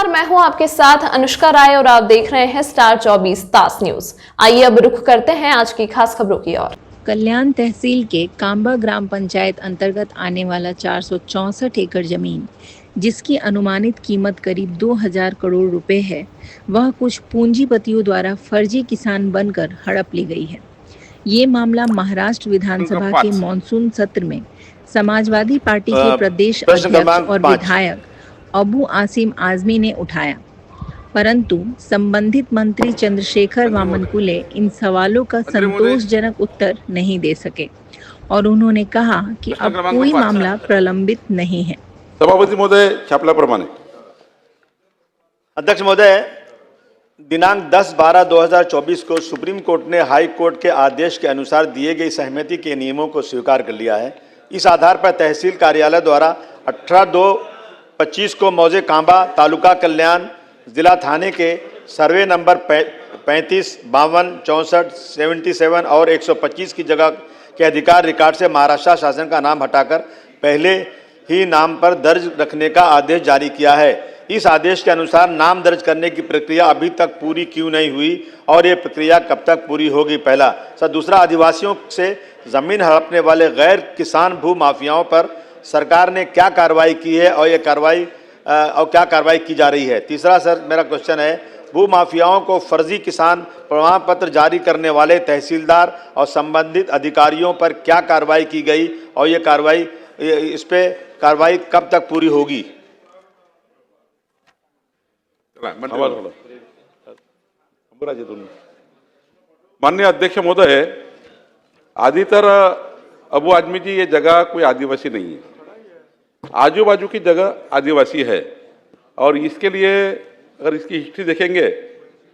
नमस्कार, मैं हूं आपके साथ अनुष्का राय और आप देख रहे हैं स्टार 24 तास न्यूज। आइए अब रुख करते हैं आज की खास खबरों की ओर। कल्याण तहसील के कांबा ग्राम पंचायत अंतर्गत आने वाला 464 एकड़ जमीन, जिसकी अनुमानित कीमत करीब 2000 करोड़ रुपए है, वह कुछ पूंजीपतियों द्वारा फर्जी किसान बनकर हड़प ली गई है। ये मामला महाराष्ट्र विधानसभा के मॉनसून सत्र में समाजवादी पार्टी के प्रदेश अध्यक्ष और विधायक अबू आसिम आजमी ने उठाया, परंतु संबंधित मंत्री चंद्रशेखर वामनकुले इन सवालों का संतोषजनक उत्तर नहीं दे सके और उन्होंने कहा कि अब कोई मामला प्रलंबित नहीं है। सभापति महोदय, छापल्याप्रमाणे अध्यक्ष महोदय, दिनांक 10/12/2024 को सुप्रीम कोर्ट ने हाई कोर्ट के आदेश के अनुसार दिए गए सहमति के नियमों को स्वीकार कर लिया है। इस आधार पर तहसील कार्यालय द्वारा 18/2/25 को मौजे कांबा, तालुका कल्याण, जिला थाने के सर्वे नंबर 35, 52, 64, 77 और 125 की जगह के अधिकार रिकॉर्ड से महाराष्ट्र शासन का नाम हटाकर पहले ही नाम पर दर्ज रखने का आदेश जारी किया है। इस आदेश के अनुसार नाम दर्ज करने की प्रक्रिया अभी तक पूरी क्यों नहीं हुई और ये प्रक्रिया कब तक पूरी होगी? पहला। सर, दूसरा, आदिवासियों से जमीन हड़पने वाले गैर किसान भू माफियाओं पर सरकार ने क्या कार्रवाई की है और क्या कार्रवाई की जा रही है? तीसरा सर, मेरा क्वेश्चन है, भू माफियाओं को फर्जी किसान प्रमाण पत्र जारी करने वाले तहसीलदार और संबंधित अधिकारियों पर क्या कार्रवाई की गई और इस पे कार्रवाई कब तक पूरी होगी? माननीय अध्यक्ष महोदय, आदि तर अबू आदमी जी, ये जगह कोई आदिवासी नहीं है, आजू बाजू की जगह आदिवासी है और इसके लिए अगर इसकी हिस्ट्री देखेंगे,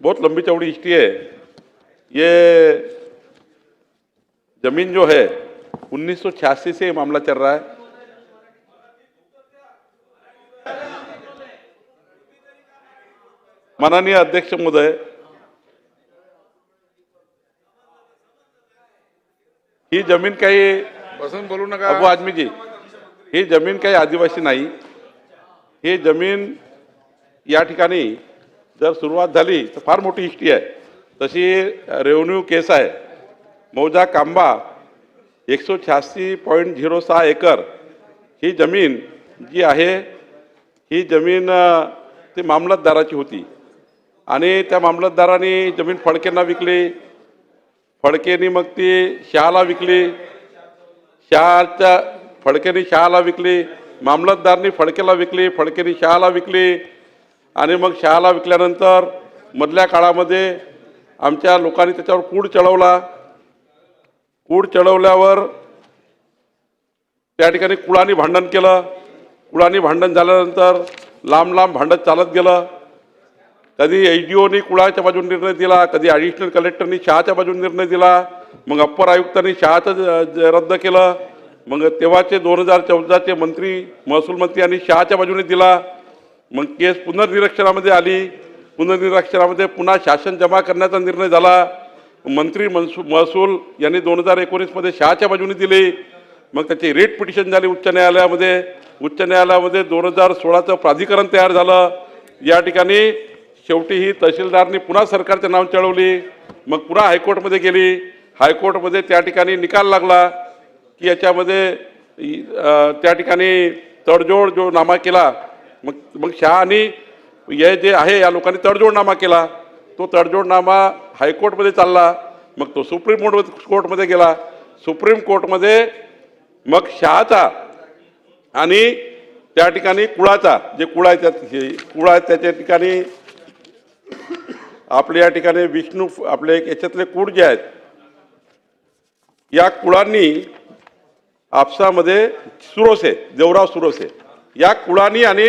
बहुत लंबी चौड़ी हिस्ट्री है। ये जमीन जो है 1986 से मामला चल रहा है। माननीय अध्यक्ष महोदय, ही जमीन काही बोलू नका अबू आदमी जी, ही जमीन काही आदिवासी नाही। ही जमीन या ठिकाणी जर सुरुवात झाली तर फार मोठी हिस्ट्री आहे। तशी रेव्हेन्यू केस आहे। मौजा कांबा 186.06 एकर ही जमीन जी आहे, ही जमीन ती मामलतदाराची होती आणि त्या मामलतदारांनी जमीन फडकेंना विकली। फडकेंनी मग ती शहाला विकली। फडकेंनी शहाला विकली, मामलतदारनी फडकेला विकली, फडकेंनी शहाला विकली आणि मग शहाला विकल्यानंतर मधल्या काळामध्ये आमच्या लोकांनी त्याच्यावर कूड चढवला। कूड चढवल्यावर त्या ठिकाणी कुळानी भांडण केलं। कुळानी भांडण झाल्यानंतर लांब लांब भांडत चालत गेलं। कधी एसडीओनी कुळाच्या बाजूने निर्णय दिला, कधी ॲडिशनल कलेक्टरनी शहाच्या बाजूने निर्णय दिला, मग अप्पर आयुक्तांनी शहाचं रद्द केलं। मग तेव्हाचे 2014चे मंत्री, महसूल मंत्री यांनी शहाच्या बाजूने दिला। मग केस पुनर्निरीक्षणामध्ये आली। पुनर्निरीक्षणामध्ये पुन्हा शासन जमा करण्याचा निर्णय झाला। मंत्री महसूल यांनी 2019मध्ये शहाच्या बाजूने दिली। मग त्याची रेट पिटिशन झाली उच्च न्यायालयामध्ये। उच्च न्यायालयामध्ये 2016चं प्राधिकरण तयार झालं। या ठिकाणी शेवटी ही तहसीलदारनी पुन्हा सरकारचं नाव चढवली। मग पुन्हा हायकोर्टमध्ये गेली। हायकोर्टमध्ये त्या ठिकाणी निकाल लागला की याच्यामध्ये त्या ठिकाणी तडजोड जो नामा केला, मग शहानी हे जे आहे या लोकांनी तडजोडनामा केला। तो तडजोडनामा हायकोर्टमध्ये चालला, मग तो सुप्रीम कोर्टमध्ये गेला। सुप्रीम कोर्टमध्ये मग शहाचा आणि त्या ठिकाणी कुळाचा, जे कुळा आहे त्याच्या ठिकाणी आपल्या या ठिकाणी विष्णू आपले याच्यातले कूड जे आहेत, या कुळांनी आपसामध्ये सुरोसे, देवराव सुरोसे या कुळांनी आणि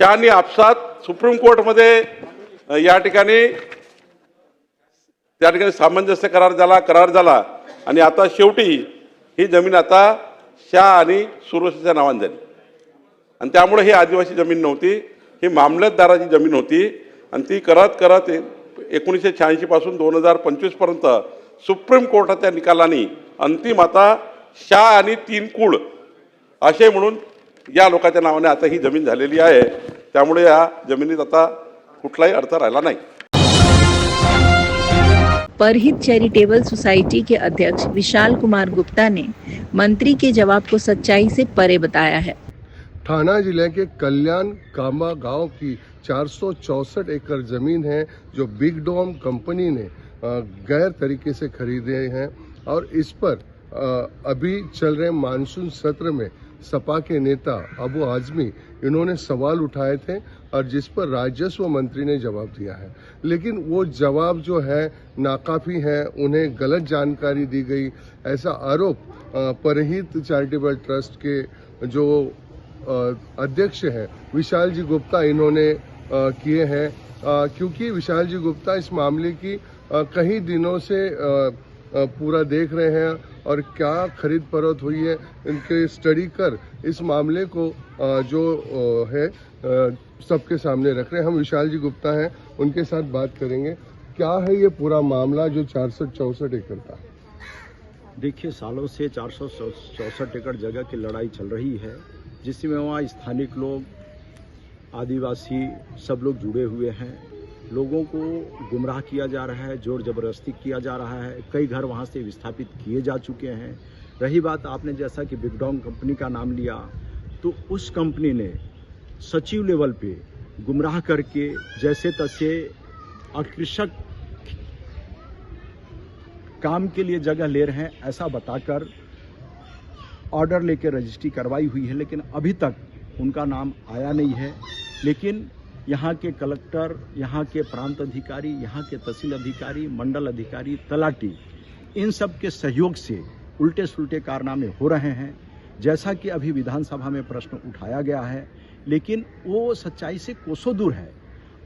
शहानी आपसात सुप्रीम कोर्टमध्ये या ठिकाणी सामंजस्य करार झाला आणि आता शेवटी ही जमीन आता शाह आणि सुरोसेच्या नावाने झाली आणि त्यामुळे ही आदिवासी जमीन नव्हती, ही मामलतदाराची जमीन होती आणि ती करत 1986 पासून 2025 पर्यंत सुप्रीम कोर्टाच्या निकालाने अंतिम आता शाह आणि 3 कुळ असे म्हणून या लोकांच्या नावाने आता ही जमीन झालेली आहे। त्यामुळे या जमिनीत आता कुठलाही अर्थ राहिला नाही. परहित चैरिटेबल सोसाइटी के अध्यक्ष विशाल कुमार गुप्ता ने मंत्री के जवाब को सच्चाई से परे बताया है. थाना जिले के कल्याण कांबा गांव की 464 एकड़ जमीन है जो बिग डॉम कंपनी ने गैर तरीके से खरीदे हैं और इस पर अभी चल रहे मानसून सत्र में सपा के नेता अबू आजमी इन्होंने सवाल उठाए थे और जिस पर राजस्व मंत्री ने जवाब दिया है, लेकिन वो जवाब जो है नाकाफी है, उन्हें गलत जानकारी दी गई, ऐसा आरोप परहित चैरिटेबल ट्रस्ट के जो अध्यक्ष हैं विशाल जी गुप्ता इन्होंने किए हैं, क्योंकि विशाल जी गुप्ता इस मामले की कई दिनों से पूरा देख रहे हैं और क्या खरीद फरोख्त हुई है इनके स्टडी कर इस मामले को जो है सबके सामने रख रहे हैं. हम विशाल जी गुप्ता हैं, उनके साथ बात करेंगे. क्या है ये पूरा मामला जो 464 एकड़ का? देखिए, सालों से 464 एकड़ जगह की लड़ाई चल रही है, जिसमें वहाँ स्थानिक लोग, आदिवासी सब लोग जुड़े हुए हैं. लोगों को गुमराह किया जा रहा है, जोर जबरदस्ती किया जा रहा है. कई घर वहाँ से विस्थापित किए जा चुके हैं. रही बात, आपने जैसा कि बिग डॉम कंपनी का नाम लिया, तो उस कंपनी ने सचिव लेवल पे गुमराह करके जैसे तैसे आकर्षक काम के लिए जगह ले रहे हैं ऐसा बताकर ऑर्डर लेकर रजिस्ट्री करवाई हुई है, लेकिन अभी तक उनका नाम आया नहीं है. लेकिन यहाँ के कलेक्टर, यहाँ के प्रांत अधिकारी, यहाँ के तहसील अधिकारी, मंडल अधिकारी, तलाटी, इन सब के सहयोग से उल्टे सुल्टे कारनामे हो रहे हैं. जैसा कि अभी विधानसभा में प्रश्न उठाया गया है, लेकिन वो सच्चाई से कोसों दूर है.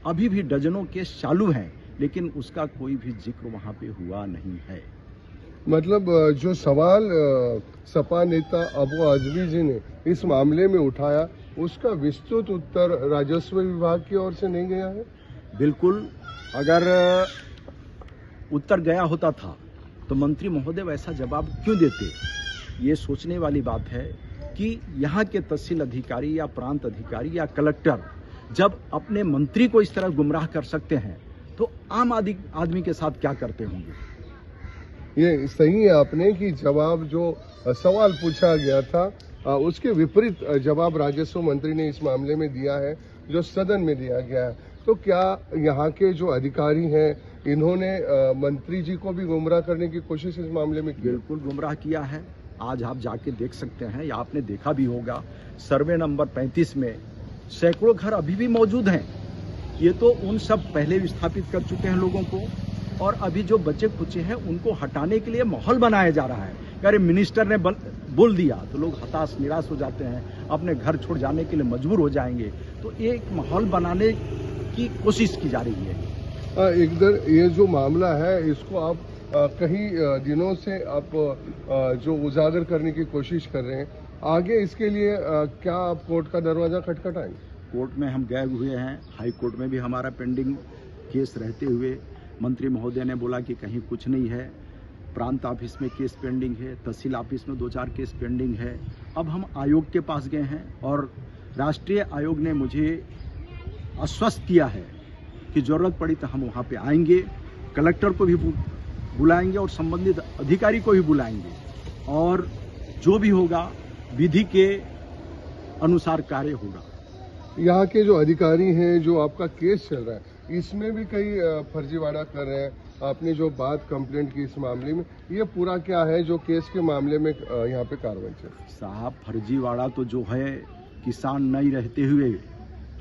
अभी भी डजनों केस चालू हैं, लेकिन उसका कोई भी जिक्र वहाँ पे हुआ नहीं है. मतलब जो सवाल सपा नेता अबू आजमी जी ने इस मामले में उठाया, उसका विस्तृत उत्तर राजस्व विभाग की ओर से नहीं गया है? बिल्कुल, अगर उत्तर गया होता था तो मंत्री महोदय वैसा जवाब क्यों देते? ये सोचने वाली बात है कि यहाँ के तहसील अधिकारी या प्रांत अधिकारी या कलेक्टर जब अपने मंत्री को इस तरह गुमराह कर सकते हैं, तो आम आदमी के साथ क्या करते होंगे? ये सही है आपने कि जवाब जो सवाल पूछा गया था उसके विपरीत जवाब राजस्व मंत्री ने इस मामले में दिया है, जो सदन में दिया गया है. तो क्या यहाँ के जो अधिकारी हैं इन्होंने मंत्री जी को भी गुमराह करने की कोशिश इस मामले में की? बिल्कुल गुमराह किया है. आज आप जाके देख सकते हैं, या आपने देखा भी होगा, सर्वे नंबर 35 में सैकड़ों घर अभी भी मौजूद हैं. ये तो उन सब पहले विस्थापित कर चुके हैं लोगों को, और अभी जो बचे खुचे हैं उनको हटाने के लिए माहौल बनाया जा रहा है. अरे मिनिस्टर ने बोल दिया तो लोग हताश निराश हो जाते हैं, अपने घर छोड़ जाने के लिए मजबूर हो जाएंगे. तो एक माहौल बनाने की कोशिश की जा रही है. इधर ये जो मामला है इसको आप कई दिनों से आप जो उजागर करने की कोशिश कर रहे हैं, आगे इसके लिए क्या आप कोर्ट का दरवाजा खटखटाएंगे? कोर्ट में हम गए हुए हैं, हाई कोर्ट में भी हमारा पेंडिंग केस रहते हुए मंत्री महोदय ने बोला कि कहीं कुछ नहीं है. प्रांत ऑफिस में केस पेंडिंग है, तहसील ऑफिस में 2-4 केस पेंडिंग है. अब हम आयोग के पास गए हैं और राष्ट्रीय आयोग ने मुझे आश्वस्त किया है कि जरूरत पड़ी तो हम वहाँ पे आएंगे, कलेक्टर को भी बुलाएंगे और संबंधित अधिकारी को भी बुलाएंगे, और जो भी होगा विधि के अनुसार कार्य होगा. यहाँ के जो अधिकारी हैं, जो आपका केस चल रहा है, इसमें भी कई फर्जीवाड़ा कर रहे हैं. आपने जो बात कंप्लेंट की इस मामले में, ये पूरा क्या है जो केस के मामले में यहाँ पे कार्रवाई चल रही है? साहब, फर्जीवाड़ा तो जो है, किसान नहीं रहते हुए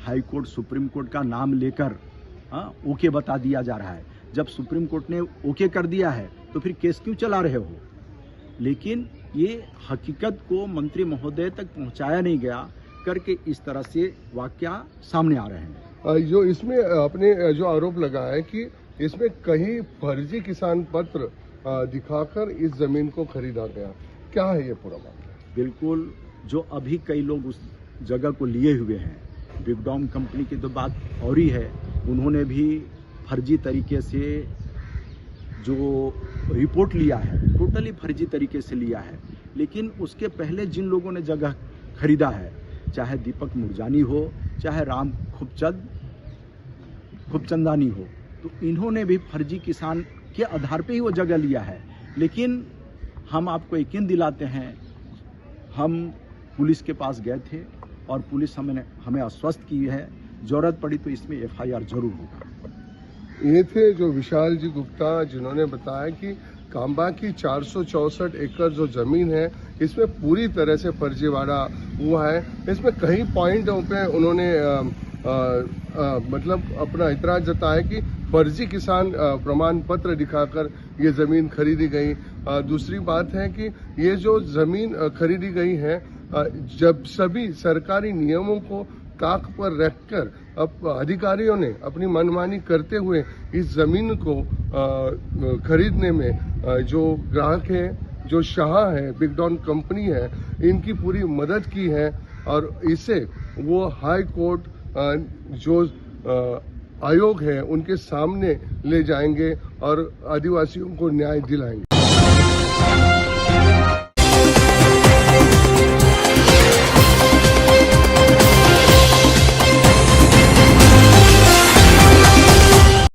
हाई कोर्ट, सुप्रीम कोर्ट का नाम लेकर ओके बता दिया जा रहा है. जब सुप्रीम कोर्ट ने ओके कर दिया है तो फिर केस क्यों चला रहे हो? लेकिन ये हकीकत को मंत्री महोदय तक पहुंचाया नहीं गया करके इस तरह से वाकया सामने आ रहे हैं. जो इसमें आपने जो आरोप लगाया है कि इसमें कहीं फर्जी किसान पत्र दिखाकर इस जमीन को खरीदा गया, क्या है ये पूरा मामला? बिल्कुल, जो अभी कई लोग उस जगह को लिए हुए हैं, बिग डॉम कंपनी की तो बात और ही है. उन्होंने भी फर्जी तरीके से जो रिपोर्ट लिया है, टोटली फर्जी तरीके से लिया है. लेकिन उसके पहले जिन लोगों ने जगह खरीदा है, चाहे दीपक मुरजानी हो चाहे राम खूबचंदानी हो, तो इन्होंने भी फर्जी किसान के आधार पे ही वो जगह लिया है। लेकिन हम आपको यकीन दिलाते हैं, हम पुलिस के पास गए थे और पुलिस हमें आश्वस्त की है, जरूरत पड़ी तो इसमें FIR जरूर होगा। ये थे जो विशाल जी गुप्ता, जिन्होंने बताया कि कांबा की 464 एकड़ जो जमीन है, इसमें पूरी तरह से फर्जीवाड़ा हुआ है। इसमें कई पॉइंटों पे उन्होंने मतलब अपना इतराज जताया कि फर्जी किसान प्रमाण पत्र दिखाकर ये जमीन खरीदी गई। दूसरी बात है कि ये जो जमीन खरीदी गई है, जब सभी सरकारी नियमों को ताक पर रखकर अब अधिकारियों ने अपनी मनमानी करते हुए इस जमीन को खरीदने में जो ग्राहक है, जो शाह है, बिग डॉन कंपनी है, इनकी पूरी मदद की है और इसे वो हाई कोर्ट जो आयोग है उनके सामने ले जाएंगे और आदिवासियों को न्याय दिलाएंगे।